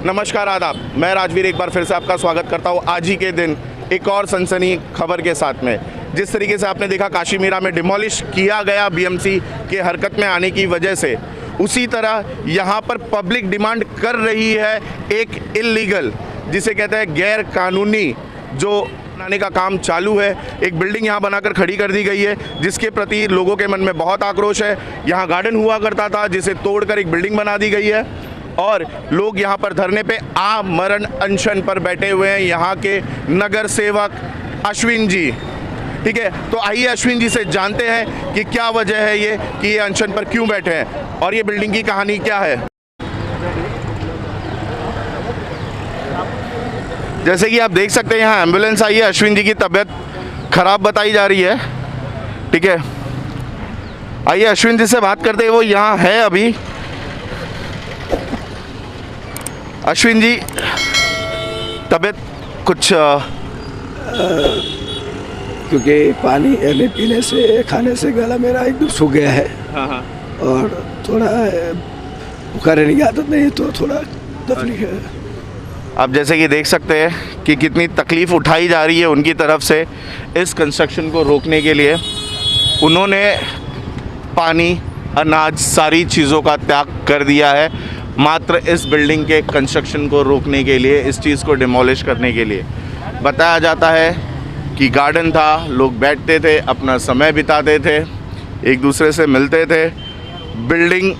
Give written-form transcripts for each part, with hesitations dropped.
नमस्कार, आदाब। मैं राजवीर एक बार फिर से आपका स्वागत करता हूँ आज ही के दिन एक और सनसनी खबर के साथ में। जिस तरीके से आपने देखा काशीमीरा में डिमोलिश किया गया बीएमसी के हरकत में आने की वजह से, उसी तरह यहाँ पर पब्लिक डिमांड कर रही है एक इल्लीगल, जिसे कहते हैं गैर कानूनी, जो बनाने का काम चालू है। एक बिल्डिंग यहाँ बनाकर खड़ी कर दी गई है, जिसके प्रति लोगों के मन में बहुत आक्रोश है। यहाँ गार्डन हुआ करता था, जिसे तोड़कर एक बिल्डिंग बना दी गई है और लोग यहाँ पर धरने पे आमरण अनशन पर बैठे हुए हैं। यहाँ के नगर सेवक अश्विन जी, ठीक है, तो आइए अश्विन जी से जानते हैं कि क्या वजह है ये कि ये अनशन पर क्यों बैठे हैं और ये बिल्डिंग की कहानी क्या है। जैसे कि आप देख सकते हैं यहाँ एम्बुलेंस आई है, अश्विन जी की तबीयत खराब बताई जा रही है, ठीक है। आइए अश्विन जी से बात करते हैं, वो यहाँ है अभी। अश्विन जी, तबीयत कुछ क्योंकि पानी पीने से खाने से गला मेरा एकदम सूख गया है। हाँ। और थोड़ा बुखार की आदत नहीं, तो थोड़ा तकलीफ है। आप जैसे कि देख सकते हैं कि कितनी तकलीफ़ उठाई जा रही है उनकी तरफ से इस कंस्ट्रक्शन को रोकने के लिए। उन्होंने पानी, अनाज, सारी चीज़ों का त्याग कर दिया है मात्र इस बिल्डिंग के कंस्ट्रक्शन को रोकने के लिए, इस चीज़ को डिमोलिश करने के लिए। बताया जाता है कि गार्डन था, लोग बैठते थे, अपना समय बिताते थे, एक दूसरे से मिलते थे। बिल्डिंग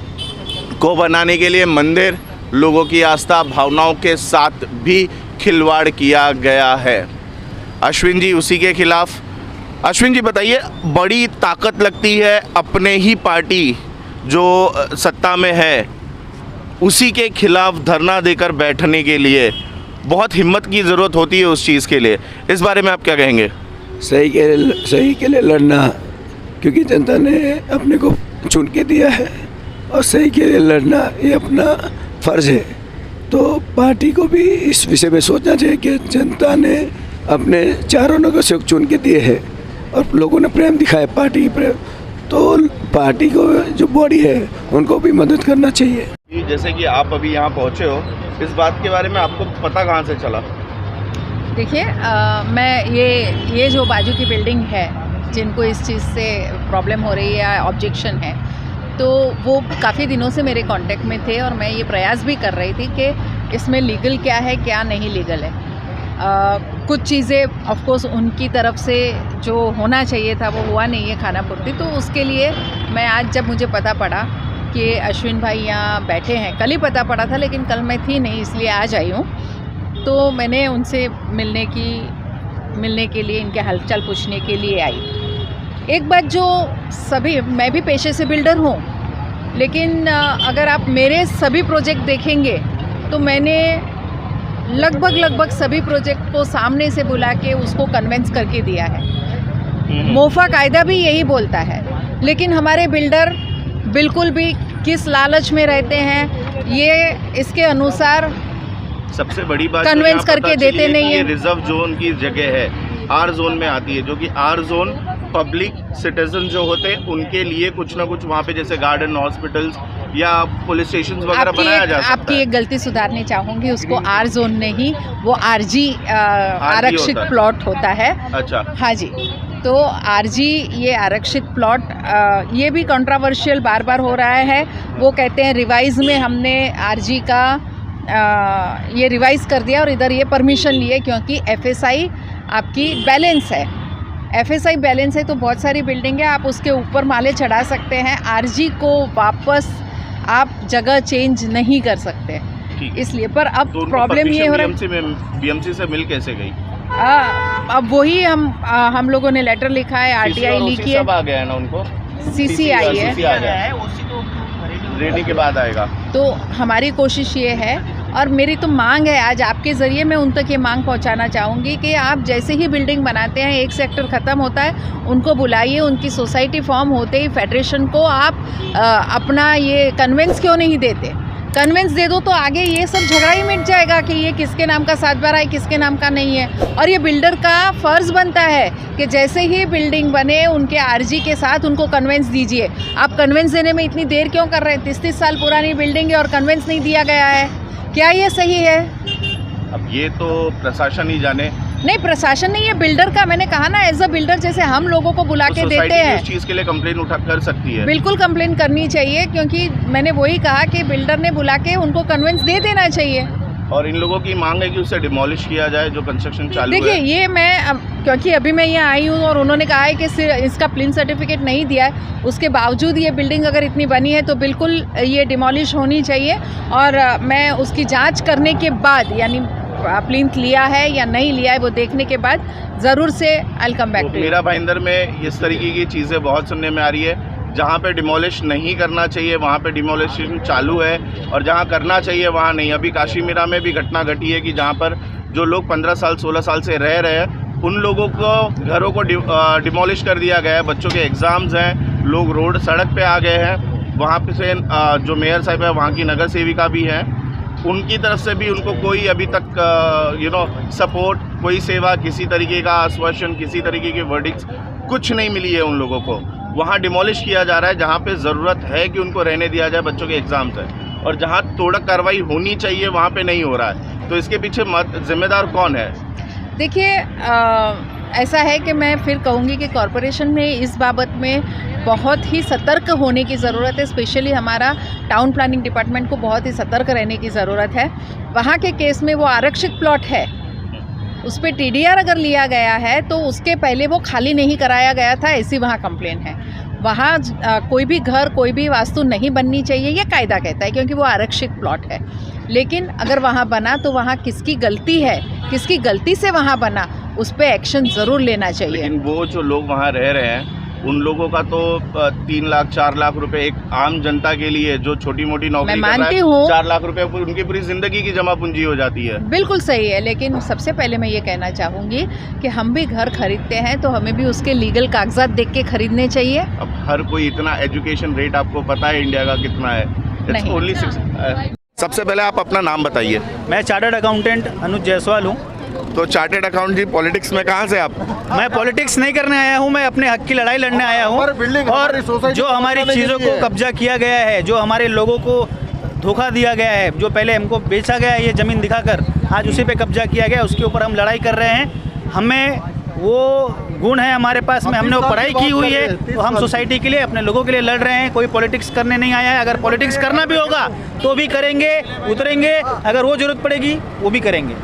को बनाने के लिए मंदिर, लोगों की आस्था भावनाओं के साथ भी खिलवाड़ किया गया है। अश्विन जी उसी के खिलाफ। अश्विन जी बताइए, बड़ी ताकत लगती है अपने ही पार्टी जो सत्ता में है उसी के खिलाफ धरना देकर बैठने के लिए। बहुत हिम्मत की ज़रूरत होती है उस चीज़ के लिए। इस बारे में आप क्या कहेंगे? सही के लिए लड़ना, क्योंकि जनता ने अपने को चुन के दिया है और सही के लिए लड़ना ये अपना फर्ज है। तो पार्टी को भी इस विषय में सोचना चाहिए कि जनता ने अपने चारों नगर सेवक चुन के दिए हैं और लोगों ने प्रेम दिखाया, पार्टी प्रेम, तो पार्टी को जो बॉडी है उनको भी मदद करना चाहिए। जैसे कि आप अभी यहाँ पहुँचे हो, इस बात के बारे में आपको पता कहाँ से चला? देखिए, मैं ये जो बाजू की बिल्डिंग है, जिनको इस चीज़ से प्रॉब्लम हो रही है, ऑब्जेक्शन है, तो वो काफ़ी दिनों से मेरे कांटेक्ट में थे और मैं ये प्रयास भी कर रही थी कि इसमें लीगल क्या है, क्या नहीं लीगल है। कुछ चीज़ें ऑफ कोर्स उनकी तरफ से जो होना चाहिए था वो हुआ नहीं है खाना पूर्ति, तो उसके लिए मैं आज जब मुझे पता पड़ा कि अश्विन भाई यहाँ बैठे हैं, कल ही पता पड़ा था लेकिन कल मैं थी नहीं इसलिए आज आई हूँ, तो मैंने उनसे मिलने के लिए, इनके हालचाल पूछने के लिए आई। एक बात जो सभी, मैं भी पेशे से बिल्डर हूँ, लेकिन अगर आप मेरे सभी प्रोजेक्ट देखेंगे तो मैंने लगभग सभी प्रोजेक्ट को सामने से बुला के उसको कन्विंस करके दिया है। मोफा कायदा भी यही बोलता है, लेकिन हमारे बिल्डर बिल्कुल भी किस लालच में रहते हैं, ये इसके अनुसार सबसे बड़ी बात कन्विंस करके देते नहीं है। रिजर्व जोन की जगह है, आर जोन में आती है, जो कि आर जोन पब्लिक सिटीजन जो होते हैं उनके लिए कुछ ना कुछ वहाँ पे जैसे गार्डन, हॉस्पिटल्स या पुलिस स्टेशन वगैरह बनाया जा सकता है। आपकी एक गलती सुधारनी चाहूँगी, उसको आर जोन नहीं, वो आरजी आरक्षित प्लॉट होता है। अच्छा, हाँ जी, तो आरजी ये आरक्षित प्लॉट, ये भी कंट्रोवर्शियल बार बार हो रहा है। वो कहते हैं रिवाइज में हमने आरजी का ये रिवाइज कर दिया और इधर ये परमिशन लिए, क्योंकि एफएसआई आपकी बैलेंस है। एफएसआई बैलेंस है तो बहुत सारी बिल्डिंग है, आप उसके ऊपर माले चढ़ा सकते हैं। आरजी को वापस आप जगह चेंज नहीं कर सकते, इसलिए। पर अब प्रॉब्लम ये हो रहा है, बीएमसी से मिल कैसे गई? अब वही हम लोगों ने लेटर लिखा है, आरटीआई लिखी है, सब आ गया है ना उनको, सीसीआई है, रेडी के बाद आएगा। तो हमारी कोशिश ये है और मेरी तो मांग है, आज आपके ज़रिए मैं उन तक ये मांग पहुंचाना चाहूँगी कि आप जैसे ही बिल्डिंग बनाते हैं, एक सेक्टर ख़त्म होता है, उनको बुलाइए, उनकी सोसाइटी फॉर्म होते ही फेडरेशन को आप अपना ये कन्वेंस क्यों नहीं देते? कन्वेंस दे दो तो आगे ये सब झगड़ा ही मिट जाएगा कि ये किसके नाम का 7/12 है, किसके नाम का नहीं है। और ये बिल्डर का फ़र्ज़ बनता है कि जैसे ही बिल्डिंग बने उनके आरजी के साथ उनको कन्वेंस दीजिए। आप कन्वेंस देने में इतनी देर क्यों कर रहे हैं? 30-30 साल पुरानी बिल्डिंग है और कन्वेंस नहीं दिया गया है। क्या ये सही है? अब ये तो प्रशासन ही जाने। नहीं, प्रशासन नहीं, ये बिल्डर का, मैंने कहा ना, एज अ बिल्डर जैसे हम लोगों को बुला के देते हैं, इस चीज़ के लिए कंप्लेन उठा कर सकती है। बिल्कुल कंप्लेन करनी चाहिए, क्योंकि मैंने वही कहा कि बिल्डर ने बुला के उनको कन्विंस दे देना चाहिए। और इन लोगों की मांग है कि उसे डिमोलिश किया जाए जो कंस्ट्रक्शन चालू है। देखिए, ये मैं क्योंकि अभी मैं यहाँ आई हूँ और उन्होंने कहा है कि इसका प्लिन सर्टिफिकेट नहीं दिया है, उसके बावजूद ये बिल्डिंग अगर इतनी बनी है तो बिल्कुल ये डिमोलिश होनी चाहिए। और मैं उसकी जांच करने के बाद, यानी प्लिंथ लिया है या नहीं लिया है वो देखने के बाद ज़रूर से आई कम बैक टू। मेरा भाईंदर में इस तरीके की चीज़ें बहुत सुनने में आ रही है, जहाँ पे डिमोलिश नहीं करना चाहिए वहाँ पे डिमोलिशन चालू है, और जहाँ करना चाहिए वहाँ नहीं। अभी काशीमीरा में भी घटना घटी है कि जहाँ पर जो लोग 15 साल 16 साल से रह रहे हैं उन लोगों को घरों को डिमोलिश कर दिया गया है। बच्चों के एग्ज़ाम्स हैं, लोग रोड सड़क पे आ गए हैं। वहाँ पे से जो मेयर साहब है, वहाँ की नगर सेविका भी हैं, उनकी तरफ से भी उनको कोई अभी तक सपोर्ट, कोई सेवा, किसी तरीके का आश्वासन, किसी तरीके की वर्डिक्स कुछ नहीं मिली है उन लोगों को। वहाँ डिमोलिश किया जा रहा है जहाँ पे ज़रूरत है कि उनको रहने दिया जाए, बच्चों के एग्ज़ाम्स हैं, और जहाँ तोड़क कार्रवाई होनी चाहिए वहाँ पे नहीं हो रहा है। तो इसके पीछे जिम्मेदार कौन है? देखिए, ऐसा है कि मैं फिर कहूँगी कि कॉरपोरेशन में इस बाबत में बहुत ही सतर्क होने की ज़रूरत है। स्पेशली हमारा टाउन प्लानिंग डिपार्टमेंट को बहुत ही सतर्क रहने की ज़रूरत है। वहाँ के केस में वो आरक्षित प्लॉट है, उस पर TDR अगर लिया गया है तो उसके पहले वो खाली नहीं कराया गया था, ऐसी वहाँ कंप्लेन है। वहाँ कोई भी घर, कोई भी वास्तु नहीं बननी चाहिए, ये कायदा कहता है, क्योंकि वो आरक्षित प्लॉट है। लेकिन अगर वहाँ बना तो वहाँ किसकी गलती है, किसकी गलती से वहाँ बना, उस पर एक्शन ज़रूर लेना चाहिए। लेकिन वो जो लोग वहाँ रह रहे हैं उन लोगों का तो 3 लाख 4 लाख रुपए, एक आम जनता के लिए जो छोटी मोटी नौकरी मैं मानती हूँ 4 लाख रुपए उनकी पूरी जिंदगी की जमा पूंजी हो जाती है। बिल्कुल सही है, लेकिन सबसे पहले मैं ये कहना चाहूँगी कि हम भी घर खरीदते हैं तो हमें भी उसके लीगल कागजात देख के खरीदने चाहिए। अब हर कोई इतना एजुकेशन रेट आपको पता है इंडिया का कितना है? नहीं। ओनली 6। सबसे पहले आप अपना नाम बताइए। मैं चार्टर्ड अकाउंटेंट अनुज जायसवाल हूँ। तो चार्टेड अकाउंट जी, पॉलिटिक्स में कहाँ से आप? मैं पॉलिटिक्स नहीं करने आया हूँ, मैं अपने हक की लड़ाई लड़ने आया हूँ। और जो हमारी चीज़ों को कब्जा किया गया है, जो हमारे लोगों को धोखा दिया गया है, जो पहले हमको बेचा गया है ये ज़मीन दिखाकर, आज उसी पे कब्जा किया गया, उसके ऊपर हम लड़ाई कर रहे हैं। हमें वो गुण है हमारे पास में, हमने वो पढ़ाई की हुई है, तो हम सोसाइटी के लिए, अपने लोगों के लिए लड़ रहे हैं। कोई पॉलिटिक्स करने नहीं आया है। अगर पॉलिटिक्स करना भी होगा तो भी करेंगे, उतरेंगे, अगर वो जरूरत पड़ेगी वो भी करेंगे।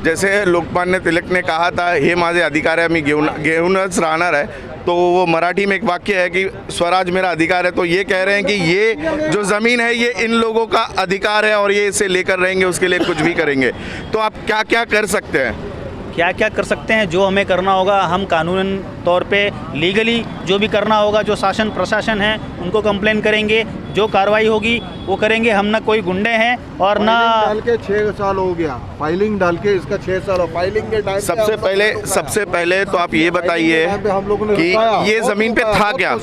जैसे लोकमान्य तिलक ने कहा था, हे माझे अधिकार है, मी घेऊनच राहणार है, तो वो मराठी में एक वाक्य है कि स्वराज मेरा अधिकार है। तो ये कह रहे हैं कि ये जो ज़मीन है ये इन लोगों का अधिकार है और ये इसे लेकर रहेंगे, उसके लिए कुछ भी करेंगे। तो आप क्या क्या कर सकते हैं? क्या क्या कर सकते हैं? जो हमें करना होगा, हम कानूनन तौर पे लीगली जो भी करना होगा, जो शासन प्रशासन है उनको कंप्लेन करेंगे, जो कार्रवाई होगी वो करेंगे। हम ना कोई गुंडे हैं और ना डाल के 6 साल हो गया, फाइलिंग डाल के इसका 6 साल, फाइलिंग के टाइम सबसे पहले तो आप ये बताइए कि ये ज़मीन पे था क्या?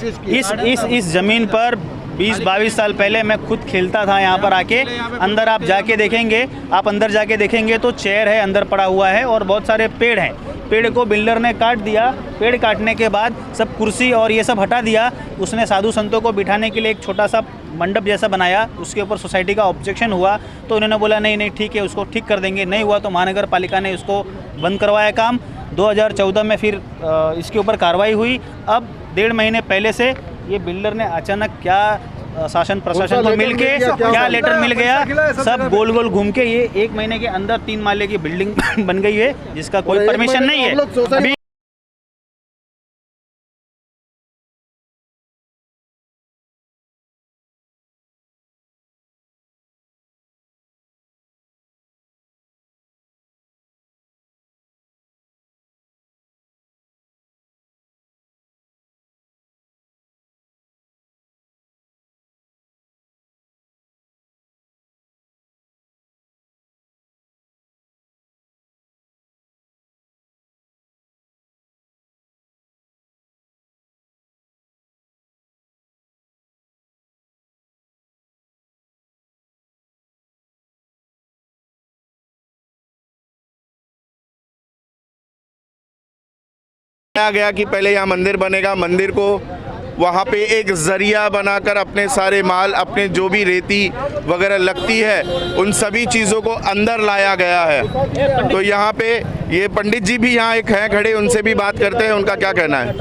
इस ज़मीन पर 20-22 साल पहले मैं खुद खेलता था यहाँ पर आके। अंदर आप जाके देखेंगे, आप अंदर जाके देखेंगे तो चेयर है अंदर पड़ा हुआ है और बहुत सारे पेड़ हैं। पेड़ को बिल्डर ने काट दिया। पेड़ काटने के बाद सब कुर्सी और ये सब हटा दिया। उसने साधु संतों को बिठाने के लिए एक छोटा सा मंडप जैसा बनाया। उसके ऊपर सोसाइटी का ऑब्जेक्शन हुआ तो उन्होंने बोला नहीं ठीक है, उसको ठीक कर देंगे। नहीं हुआ तो महानगर पालिका ने उसको बंद करवाया काम। 2014 में फिर इसके ऊपर कार्रवाई हुई। अब 1.5 महीने पहले से ये बिल्डर ने अचानक क्या शासन प्रशासन को मिलके क्या लेटर मिल गया, सब गोल गोल घूम के ये 1 महीने के अंदर 3 माले की बिल्डिंग बन गई है जिसका कोई परमिशन नहीं है। अभी आ गया कि पहले यहाँ मंदिर बनेगा, मंदिर को वहाँ पे एक ज़रिया बनाकर अपने सारे माल, अपने जो भी रेती वगैरह लगती है, उन सभी चीज़ों को अंदर लाया गया है। तो यहाँ पे ये पंडित जी भी यहाँ एक हैं खड़े, उनसे भी बात करते हैं, उनका क्या कहना है।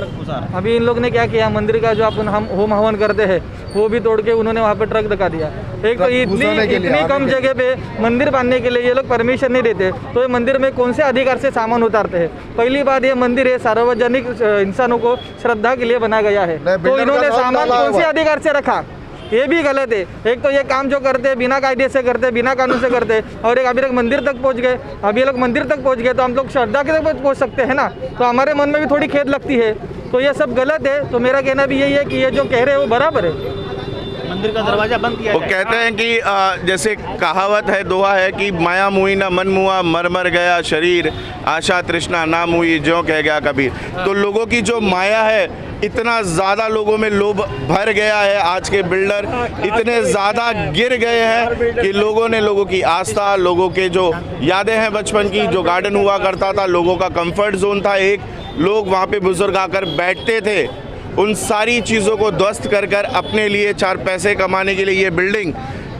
अभी इन लोग ने क्या किया, मंदिर का जो अपन हम होम हवन करते हैं वो भी तोड़ के उन्होंने वहाँ पे ट्रक लगा दिया। एक तो इतनी कम जगह पे मंदिर बांधने के लिए ये लोग परमिशन नहीं देते, तो ये मंदिर में कौन से अधिकार से सामान उतारते हैं। पहली बात, ये मंदिर है सार्वजनिक इंसानों को श्रद्धा के लिए बनाया गया है, तो इन्होंने सामान कौन से अधिकार से रखा, ये भी गलत है। एक तो ये काम जो करते हैं बिना कायदे से करते हैं, बिना कानून से करते हैं, और एक अभी तक मंदिर तक पहुंच गए। अभी ये लोग मंदिर तक पहुंच गए तो हम लोग श्रद्धा के तक पहुंच सकते हैं ना, तो हमारे मन में भी थोड़ी खेद लगती है। तो ये सब गलत है। तो मेरा कहना भी यही है कि ये जो कह रहे हैं वो बराबर है। मंदिर का दरवाजा बंद किया वो जाए। कहते हैं कि जैसे कहावत है, दोहा है कि माया मुई ना मन मुआ, मर मर गया शरीर, आशा तृष्णा ना मुई, ज्यों कह गया कबीर। तो लोगों की जो माया है, इतना ज़्यादा लोगों में लोभ भर गया है, आज के बिल्डर इतने ज़्यादा गिर गए हैं कि लोगों की आस्था, लोगों के जो यादें हैं बचपन की, जो गार्डन हुआ करता था, लोगों का कंफर्ट जोन था, एक लोग वहाँ पे बुजुर्ग आकर बैठते थे, उन सारी चीज़ों को ध्वस्त कर कर अपने लिए 4 पैसे कमाने के लिए ये बिल्डिंग,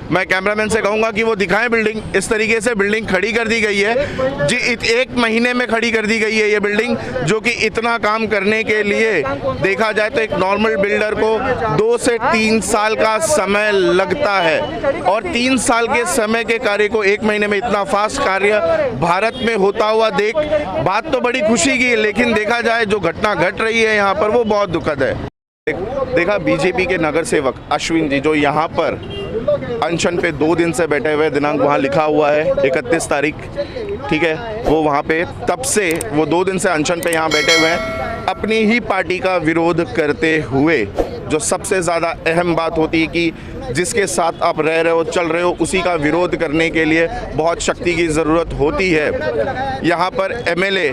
मैं कैमरामैन से कहूँगा कि वो दिखाएं बिल्डिंग। इस तरीके से बिल्डिंग खड़ी कर दी गई है जी, 1 महीने में खड़ी कर दी गई है ये बिल्डिंग, जो कि इतना काम करने के लिए देखा जाए तो एक नॉर्मल बिल्डर को 2 से 3 साल का समय लगता है, और 3 साल के समय के कार्य को 1 महीने में इतना फास्ट कार्य भारत में होता हुआ देख बात तो बड़ी खुशी की है, लेकिन देखा जाए जो घटना घट रही है यहाँ पर वो बहुत दुखद है। देखा बीजेपी के नगर सेवक अश्विन जी जो यहाँ पर अनशन पे 2 दिन से बैठे हुए, दिनांक वहाँ लिखा हुआ है 31 तारीख, ठीक है, वो वहाँ पे तब से वो 2 दिन से अनशन पे यहाँ बैठे हुए हैं, अपनी ही पार्टी का विरोध करते हुए। जो सबसे ज़्यादा अहम बात होती है कि जिसके साथ आप रह रहे हो, चल रहे हो, उसी का विरोध करने के लिए बहुत शक्ति की ज़रूरत होती है। यहाँ पर एमएलए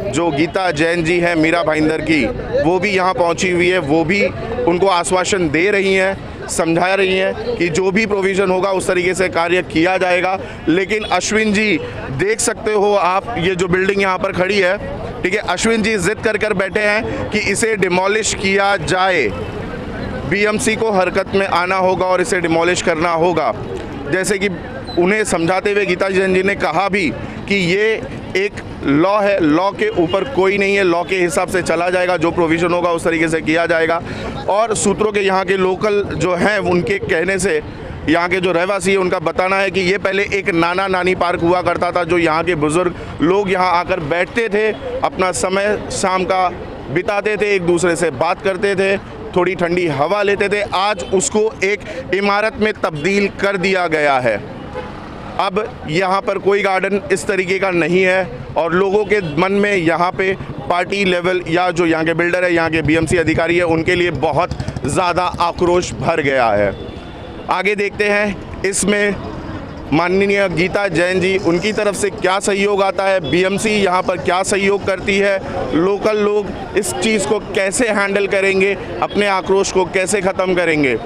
जो गीता जैन जी हैं मीरा भाईंदर की, वो भी यहाँ पहुँची हुई है, वो भी उनको आश्वासन दे रही हैं, समझा रही हैं कि जो भी प्रोविज़न होगा उस तरीके से कार्य किया जाएगा। लेकिन अश्विन जी देख सकते हो आप, ये जो बिल्डिंग यहाँ पर खड़ी है, ठीक है, अश्विन जी जिद कर कर बैठे हैं कि इसे डिमोलिश किया जाए, बीएमसी को हरकत में आना होगा और इसे डिमोलिश करना होगा। जैसे कि उन्हें समझाते हुए गीता जैन जी ने कहा भी कि ये एक लॉ है, लॉ के ऊपर कोई नहीं है, लॉ के हिसाब से चला जाएगा, जो प्रोविज़न होगा उस तरीके से किया जाएगा। और सूत्रों के यहाँ के लोकल जो हैं उनके कहने से, यहाँ के जो रहवासी है उनका बताना है कि ये पहले एक नाना नानी पार्क हुआ करता था, जो यहाँ के बुज़ुर्ग लोग यहाँ आकर बैठते थे, अपना समय शाम का बिताते थे, एक दूसरे से बात करते थे, थोड़ी ठंडी हवा लेते थे। आज उसको एक इमारत में तब्दील कर दिया गया है। अब यहाँ पर कोई गार्डन इस तरीके का नहीं है, और लोगों के मन में यहाँ पे पार्टी लेवल या जो यहाँ के बिल्डर है, यहाँ के बीएमसी अधिकारी है, उनके लिए बहुत ज़्यादा आक्रोश भर गया है। आगे देखते हैं इसमें माननीय गीता जैन जी, उनकी तरफ से क्या सहयोग आता है, बीएमसी यहाँ पर क्या सहयोग करती है, लोकल लोग इस चीज़ को कैसे हैंडल करेंगे, अपने आक्रोश को कैसे ख़त्म करेंगे,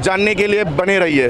जानने के लिए बने रहिए।